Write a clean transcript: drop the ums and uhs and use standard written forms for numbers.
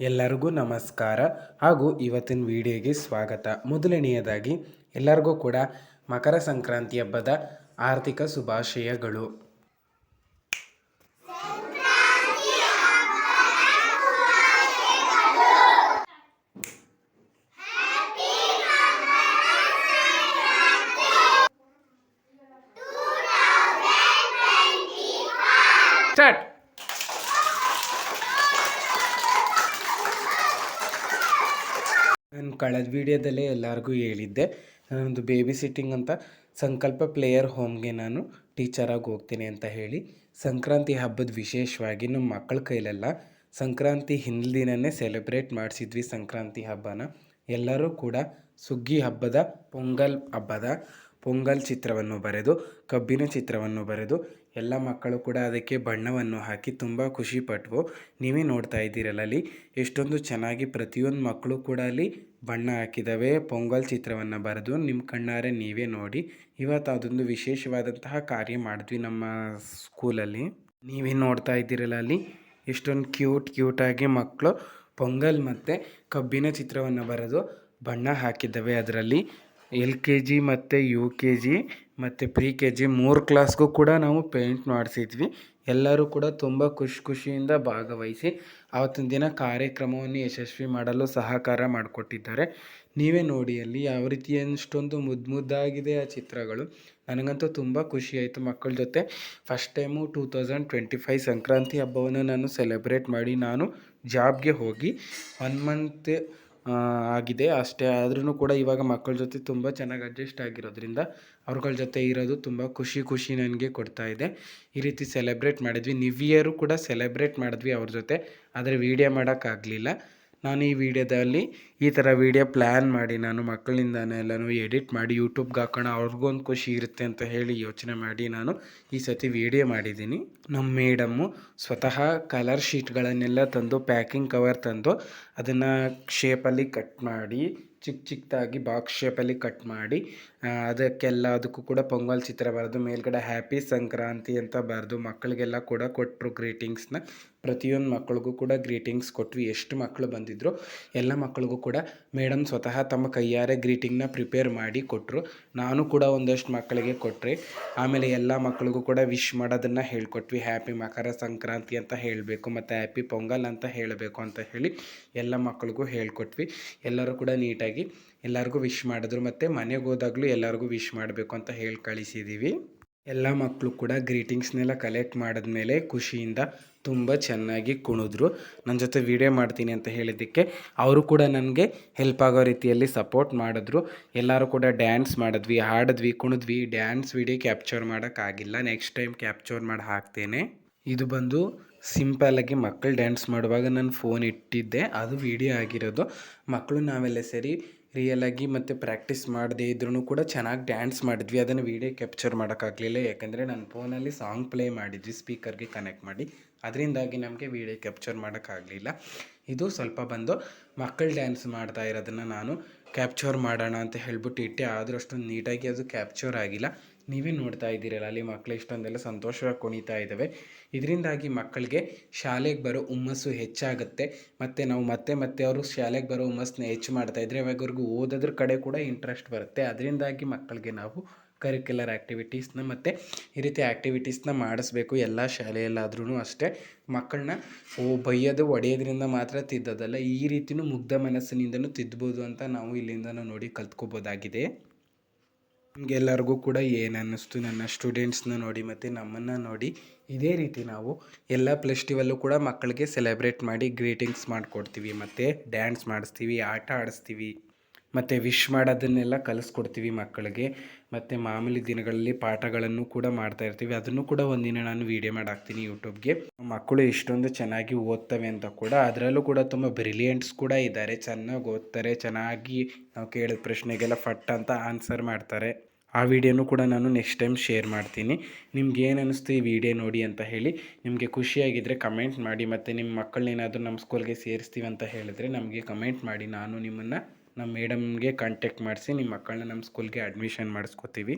ಎಲ್ಲರಿಗೂ ನಮಸ್ಕಾರ ಹಾಗೂ ಇವತ್ತಿನ ವಿಡಿಯೋಗೆ ಸ್ವಾಗತ. ಮೊದಲನೆಯದಾಗಿ ಎಲ್ಲರಿಗೂ ಕೂಡ ಮಕರ ಸಂಕ್ರಾಂತಿ ಹಬ್ಬದ ಆರ್ಥಿಕ ಶುಭಾಶಯಗಳು. ಸ್ಟಾರ್ಟ್. ನಾನು ಕಳೆದ ವಿಡಿಯೋದಲ್ಲೇ ಎಲ್ಲರಿಗೂ ಹೇಳಿದ್ದೆ, ನಾನೊಂದು ಬೇಬಿ ಸಿಟ್ಟಿಂಗ್ ಅಂತ ಸಂಕಲ್ಪ ಪ್ಲೇಯರ್ ಹೋಮ್ಗೆ ನಾನು ಟೀಚರಾಗಿ ಹೋಗ್ತೀನಿ ಅಂತ ಹೇಳಿ. ಸಂಕ್ರಾಂತಿ ಹಬ್ಬದ ವಿಶೇಷವಾಗಿ ನಮ್ಮ ಮಕ್ಕಳ ಕೈಲೆಲ್ಲ ಸಂಕ್ರಾಂತಿ ಹಿಂದಿನನೇ ಸೆಲೆಬ್ರೇಟ್ ಮಾಡಿಸಿದ್ವಿ. ಸಂಕ್ರಾಂತಿ ಹಬ್ಬನ ಎಲ್ಲರೂ ಕೂಡ ಸುಗ್ಗಿ ಹಬ್ಬದ ಪೊಂಗಲ್ ಚಿತ್ರವನ್ನು ಬರೆದು, ಕಬ್ಬಿನ ಚಿತ್ರವನ್ನು ಬರೆದು ಎಲ್ಲ ಮಕ್ಕಳು ಕೂಡ ಅದಕ್ಕೆ ಬಣ್ಣವನ್ನು ಹಾಕಿ ತುಂಬ ಖುಷಿಪಟ್ವು. ನೀವೇ ನೋಡ್ತಾ ಇದ್ದೀರಲ್ಲ ಅಲ್ಲಿ ಎಷ್ಟೊಂದು ಚೆನ್ನಾಗಿ ಪ್ರತಿಯೊಂದು ಮಕ್ಕಳು ಕೂಡ ಅಲ್ಲಿ ಬಣ್ಣ ಹಾಕಿದ್ದಾವೆ. ಪೊಂಗಲ್ ಚಿತ್ರವನ್ನು ಬರೆದು ನಿಮ್ಮ ಕಣ್ಣಾರೆ ನೀವೇ ನೋಡಿ. ಇವತ್ತು ಅದೊಂದು ವಿಶೇಷವಾದಂತಹ ಕಾರ್ಯ ಮಾಡಿದ್ವಿ ನಮ್ಮ ಸ್ಕೂಲಲ್ಲಿ. ನೀವೇ ನೋಡ್ತಾ ಇದ್ದೀರಲ್ಲ ಅಲ್ಲಿ ಎಷ್ಟೊಂದು ಕ್ಯೂಟಾಗಿ ಮಕ್ಕಳು ಪೊಂಗಲ್ ಮತ್ತು ಕಬ್ಬಿನ ಚಿತ್ರವನ್ನು ಬರೆದು ಬಣ್ಣ ಹಾಕಿದ್ದಾವೆ. ಅದರಲ್ಲಿ LKG ಮತ್ತು UKG ಮತ್ತು pre-KG 3 ಕ್ಲಾಸ್ಗೂ ಕೂಡ ನಾವು ಪೇಂಟ್ ಮಾಡಿಸಿದ್ವಿ. ಎಲ್ಲರೂ ಕೂಡ ತುಂಬ ಖುಷಿಯಿಂದ ಭಾಗವಹಿಸಿ ಆವತ್ತಿನ ದಿನ ಕಾರ್ಯಕ್ರಮವನ್ನು ಯಶಸ್ವಿ ಮಾಡಲು ಸಹಕಾರ ಮಾಡಿಕೊಟ್ಟಿದ್ದಾರೆ. ನೀವೇ ನೋಡಿ ಅಲ್ಲಿ ಯಾವ ರೀತಿ ಅಷ್ಟೊಂದು ಮುದ್ದಾಗಿದೆ ಆ ಚಿತ್ರಗಳು. ನನಗಂತೂ ತುಂಬ ಖುಷಿಯಾಯಿತು ಮಕ್ಕಳ ಜೊತೆ. ಫಸ್ಟ್ ಟೈಮು 2025 ಸಂಕ್ರಾಂತಿ ಹಬ್ಬವನ್ನು ನಾನು ಸೆಲೆಬ್ರೇಟ್ ಮಾಡಿ ನಾನು ಜಾಬ್ಗೆ ಹೋಗಿ 1 ಮಂತ್ ಆಗಿದೆ ಅಷ್ಟೇ. ಆದ್ರೂ ಕೂಡ ಇವಾಗ ಮಕ್ಕಳ ಜೊತೆ ತುಂಬ ಚೆನ್ನಾಗಿ ಅಡ್ಜಸ್ಟ್ ಆಗಿರೋದ್ರಿಂದ ಅವ್ರಗಳ ಜೊತೆ ಇರೋದು ತುಂಬ ಖುಷಿ ನನಗೆ ಕೊಡ್ತಾ ಇದೆ. ಈ ರೀತಿ ಸೆಲೆಬ್ರೇಟ್ ಮಾಡಿದ್ವಿ. ನ್ಯೂ ಇಯರು ಕೂಡ ಸೆಲೆಬ್ರೇಟ್ ಮಾಡಿದ್ವಿ ಅವ್ರ ಜೊತೆ, ಆದರೆ ವೀಡಿಯೋ ಮಾಡೋಕ್ಕಾಗಲಿಲ್ಲ. ನಾನು ಈ ವಿಡಿಯೋದಲ್ಲಿ ಈ ಥರ ವೀಡಿಯೋ ಪ್ಲ್ಯಾನ್ ಮಾಡಿ ನಾನು ಮಕ್ಕಳಿಂದಾನೆ ಎಲ್ಲನೂ ಎಡಿಟ್ ಮಾಡಿ ಯೂಟ್ಯೂಬ್ಗೆ ಹಾಕೋಣ, ಅವ್ರಿಗೊಂದು ಖುಷಿ ಇರುತ್ತೆ ಅಂತ ಹೇಳಿ ಯೋಚನೆ ಮಾಡಿ ನಾನು ಈ ಸತಿ ವೀಡಿಯೋ ಮಾಡಿದ್ದೀನಿ. ನಮ್ಮ ಮೇಡಮ್ಮು ಸ್ವತಃ ಕಲರ್ ಶೀಟ್ಗಳನ್ನೆಲ್ಲ ತಂದು ಪ್ಯಾಕಿಂಗ್ ಕವರ್ ತಂದು ಅದನ್ನು ಶೇಪಲ್ಲಿ ಕಟ್ ಮಾಡಿ ಚಿಕ್ಕದಾಗಿ ಬಾಕ್ಸ್ ಶೇಪಲ್ಲಿ ಕಟ್ ಮಾಡಿ ಅದಕ್ಕೂ ಕೂಡ ಪೊಂಗಲ್ ಚಿತ್ರ ಬರೆದು ಮೇಲ್ಗಡೆ ಹ್ಯಾಪಿ ಸಂಕ್ರಾಂತಿ ಅಂತ ಬರೆದು ಮಕ್ಕಳಿಗೆಲ್ಲ ಕೂಡ ಕೊಟ್ಟರು ಗ್ರೀಟಿಂಗ್ಸ್ನ. ಪ್ರತಿಯೊಂದು ಮಕ್ಕಳಿಗೂ ಕೂಡ ಗ್ರೀಟಿಂಗ್ಸ್ ಕೊಟ್ವಿ. ಎಷ್ಟು ಮಕ್ಕಳು ಬಂದಿದ್ರು ಎಲ್ಲ ಮಕ್ಕಳಿಗೂ ಕೂಡ ಮೇಡಮ್ ಸ್ವತಃ ತಮ್ಮ ಕೈಯಾರೆ ಗ್ರೀಟಿಂಗ್ನ ಪ್ರಿಪೇರ್ ಮಾಡಿ ಕೊಟ್ಟರು. ನಾನು ಕೂಡ ಒಂದಷ್ಟು ಮಕ್ಕಳಿಗೆ ಕೊಟ್ಟರೆ ಆಮೇಲೆ ಎಲ್ಲ ಮಕ್ಕಳಿಗೂ ಕೂಡ ವಿಶ್ ಮಾಡೋದನ್ನು ಹೇಳ್ಕೊಟ್ವಿ. ಹ್ಯಾಪಿ ಮಕರ ಸಂಕ್ರಾಂತಿ ಅಂತ ಹೇಳಬೇಕು ಮತ್ತು ಹ್ಯಾಪಿ ಪೊಂಗಲ್ ಅಂತ ಹೇಳಬೇಕು ಅಂತ ಹೇಳಿ ಎಲ್ಲ ಮಕ್ಕಳಿಗೂ ಹೇಳ್ಕೊಟ್ವಿ. ಎಲ್ಲರೂ ಕೂಡ ನೀಟಾಗಿ ಎಲ್ಲರಿಗೂ ವಿಶ್ ಮಾಡಿದ್ರು ಮತ್ತು ಮನೆಗೆ ಹೋದಾಗಲೂ ಎಲ್ಲರಿಗೂ ವಿಶ್ ಮಾಡಬೇಕು ಅಂತ ಹೇಳಿ ಕಳಿಸಿದ್ದೀವಿ. ಎಲ್ಲ ಮಕ್ಕಳು ಕೂಡ ಗ್ರೀಟಿಂಗ್ಸ್ನೆಲ್ಲ ಕಲೆಕ್ಟ್ ಮಾಡಿದ್ಮೇಲೆ ಖುಷಿಯಿಂದ ತುಂಬ ಚೆನ್ನಾಗಿ ಕುಣಿದ್ರು. ನನ್ನ ಜೊತೆ ವೀಡಿಯೋ ಮಾಡ್ತೀನಿ ಅಂತ ಹೇಳಿದ್ದಕ್ಕೆ ಅವರು ಕೂಡ ನನಗೆ ಹೆಲ್ಪ್ ಆಗೋ ರೀತಿಯಲ್ಲಿ ಸಪೋರ್ಟ್ ಮಾಡಿದ್ರು. ಎಲ್ಲರೂ ಕೂಡ ಡ್ಯಾನ್ಸ್ ಮಾಡಿದ್ವಿ, ಹಾಡಿದ್ವಿ, ಕುಣಿದ್ವಿ. ಡ್ಯಾನ್ಸ್ ವೀಡಿಯೋ ಕ್ಯಾಪ್ಚರ್ ಮಾಡೋಕ್ಕಾಗಿಲ್ಲ, ನೆಕ್ಸ್ಟ್ ಟೈಮ್ ಕ್ಯಾಪ್ಚರ್ ಮಾಡಿ ಹಾಕ್ತೇನೆ. ಇದು ಬಂದು ಸಿಂಪಲ್ಲಾಗಿ ಮಕ್ಕಳು ಡ್ಯಾನ್ಸ್ ಮಾಡುವಾಗ ನಾನು ಫೋನ್ ಇಟ್ಟಿದ್ದೆ, ಅದು ವೀಡಿಯೋ ಆಗಿರೋದು. ಮಕ್ಕಳು ನಾವೆಲ್ಲ ಸೇರಿ ರಿಯಲಾಗಿ ಮತ್ತು ಪ್ರಾಕ್ಟೀಸ್ ಮಾಡದೇ ಇದ್ರೂ ಕೂಡ ಚೆನ್ನಾಗಿ ಡ್ಯಾನ್ಸ್ ಮಾಡಿದ್ವಿ. ಅದನ್ನು ವೀಡಿಯೋ ಕ್ಯಾಪ್ಚರ್ ಮಾಡೋಕ್ಕಾಗಲಿಲ್ಲ, ಯಾಕೆಂದರೆ ನನ್ನ ಫೋನಲ್ಲಿ ಸಾಂಗ್ ಪ್ಲೇ ಮಾಡಿದ್ವಿ ಸ್ಪೀಕರ್ಗೆ ಕನೆಕ್ಟ್ ಮಾಡಿ. ಅದರಿಂದಾಗಿ ನಮಗೆ ವೀಡಿಯೋ ಕ್ಯಾಪ್ಚರ್ ಮಾಡೋಕ್ಕಾಗಲಿಲ್ಲ. ಇದು ಸ್ವಲ್ಪ ಬಂದು ಮಕ್ಕಳು ಡ್ಯಾನ್ಸ್ ಮಾಡ್ತಾ ಇರೋದನ್ನು ನಾನು ಕ್ಯಾಪ್ಚರ್ ಮಾಡೋಣ ಅಂತ ಹೇಳ್ಬಿಟ್ಟು ಇಟ್ಟೆ, ಆದರೂ ಅಷ್ಟೊಂದು ನೀಟಾಗಿ ಅದು ಕ್ಯಾಪ್ಚರ್ ಆಗಿಲ್ಲ. ನೀವೇ ನೋಡ್ತಾ ಇದ್ದೀರಲ್ಲ ಅಲ್ಲಿ ಮಕ್ಕಳು ಇಷ್ಟೊಂದೆಲ್ಲ ಸಂತೋಷವಾಗಿ ಕುಣಿತಾ ಇದ್ದಾವೆ. ಇದರಿಂದಾಗಿ ಮಕ್ಕಳಿಗೆ ಶಾಲೆಗೆ ಬರೋ ಹುಮ್ಮಸ್ಸು ಹೆಚ್ಚಾಗುತ್ತೆ. ಮತ್ತು ನಾವು ಮತ್ತೆ ಅವರು ಶಾಲೆಗೆ ಬರೋ ಹುಮ್ಮಸ್ಸನ್ನ ಹೆಚ್ಚು ಮಾಡ್ತಾಯಿದ್ರೆ ಇವಾಗ ಅವ್ರಿಗೆ ಓದೋದ್ರ ಕಡೆ ಕೂಡ ಇಂಟ್ರೆಸ್ಟ್ ಬರುತ್ತೆ. ಅದರಿಂದಾಗಿ ಮಕ್ಕಳಿಗೆ ನಾವು ಕರಿಕ್ಯುಲರ್ ಆ್ಯಕ್ಟಿವಿಟೀಸ್ನ ಮತ್ತು ಈ ರೀತಿ ಆ್ಯಕ್ಟಿವಿಟೀಸ್ನ ಮಾಡಿಸ್ಬೇಕು ಎಲ್ಲ ಶಾಲೆಯಲ್ಲಾದ್ರೂ ಅಷ್ಟೇ. ಮಕ್ಕಳನ್ನ ಬೈಯೋದು ಹೊಡೆಯೋದ್ರಿಂದ ಮಾತ್ರ ತಿದ್ದೋದಲ್ಲ, ಈ ರೀತಿಯೂ ಮುಗ್ಧ ಮನಸ್ಸಿನಿಂದನೂ ತಿದ್ಬೋದು ಅಂತ ನಾವು ಇಲ್ಲಿಂದನೂ ನೋಡಿ ಕಲ್ತ್ಕೋಬೋದಾಗಿದೆ. ನಿಮಗೆಲ್ಲರಿಗೂ ಕೂಡ ಏನು ಅನ್ನಿಸ್ತು ನನ್ನ ಸ್ಟೂಡೆಂಟ್ಸ್ನ ನೋಡಿ ಮತ್ತು ನಮ್ಮನ್ನು ನೋಡಿ? ಇದೇ ರೀತಿ ನಾವು ಎಲ್ಲ ಫೆಸ್ಟಿವಲ್ಲು ಕೂಡ ಮಕ್ಕಳಿಗೆ ಸೆಲೆಬ್ರೇಟ್ ಮಾಡಿ ಗ್ರೀಟಿಂಗ್ಸ್ ಮಾಡಿಕೊಡ್ತೀವಿ ಮತ್ತು ಡ್ಯಾನ್ಸ್ ಮಾಡಿಸ್ತೀವಿ, ಆಟ ಆಡಿಸ್ತೀವಿ ಮತ್ತು ವಿಶ್ ಮಾಡೋದನ್ನೆಲ್ಲ ಕಲಿಸ್ಕೊಡ್ತೀವಿ ಮಕ್ಕಳಿಗೆ. ಮತ್ತು ಮಾಮೂಲಿ ದಿನಗಳಲ್ಲಿ ಪಾಠಗಳನ್ನು ಕೂಡ ಮಾಡ್ತಾಯಿರ್ತೀವಿ. ಅದನ್ನು ಕೂಡ ಒಂದಿನ ನಾನು ವೀಡಿಯೋ ಮಾಡಿ ಹಾಕ್ತೀನಿ ಯೂಟ್ಯೂಬ್ಗೆ. ಮಕ್ಕಳು ಎಷ್ಟೊಂದು ಚೆನ್ನಾಗಿ ಓದ್ತವೆ ಅಂತ ಕೂಡ, ಅದರಲ್ಲೂ ಕೂಡ ತುಂಬ ಬ್ರಿಲಿಯಂಟ್ಸ್ ಕೂಡ ಇದ್ದಾರೆ. ಚೆನ್ನಾಗಿ ಓದ್ತಾರೆ, ಚೆನ್ನಾಗಿ ನಾವು ಕೇಳಿದ ಪ್ರಶ್ನೆಗೆಲ್ಲ ಫಟ್ ಅಂತ ಆನ್ಸರ್ ಮಾಡ್ತಾರೆ. ಆ ವಿಡಿಯೋನೂ ಕೂಡ ನಾನು ನೆಕ್ಸ್ಟ್ ಟೈಮ್ ಶೇರ್ ಮಾಡ್ತೀನಿ. ನಿಮ್ಗೆ ಏನು ಅನ್ನಿಸ್ತು ಈ ವಿಡಿಯೋ ನೋಡಿ ಅಂತ ಹೇಳಿ. ನಿಮಗೆ ಖುಷಿಯಾಗಿದ್ದರೆ ಕಮೆಂಟ್ ಮಾಡಿ, ಮತ್ತು ನಿಮ್ಮ ಮಕ್ಕಳನ್ನೇನಾದರೂ ನಮ್ಮ ಸ್ಕೂಲ್ಗೆ ಸೇರಿಸ್ತೀವಿ ಅಂತ ಹೇಳಿದ್ರೆ ನಮಗೆ ಕಮೆಂಟ್ ಮಾಡಿ. ನಾನು ನಿಮ್ಮನ್ನು ನಮ್ಮ ಮೇಡಮ್ಗೆ ಕಾಂಟ್ಯಾಕ್ಟ್ ಮಾಡಿಸಿ ನಿಮ್ಮ ಮಕ್ಕಳನ್ನ ನಮ್ಮ ಸ್ಕೂಲ್ಗೆ ಅಡ್ಮಿಷನ್ ಮಾಡಿಸ್ಕೋತೀವಿ.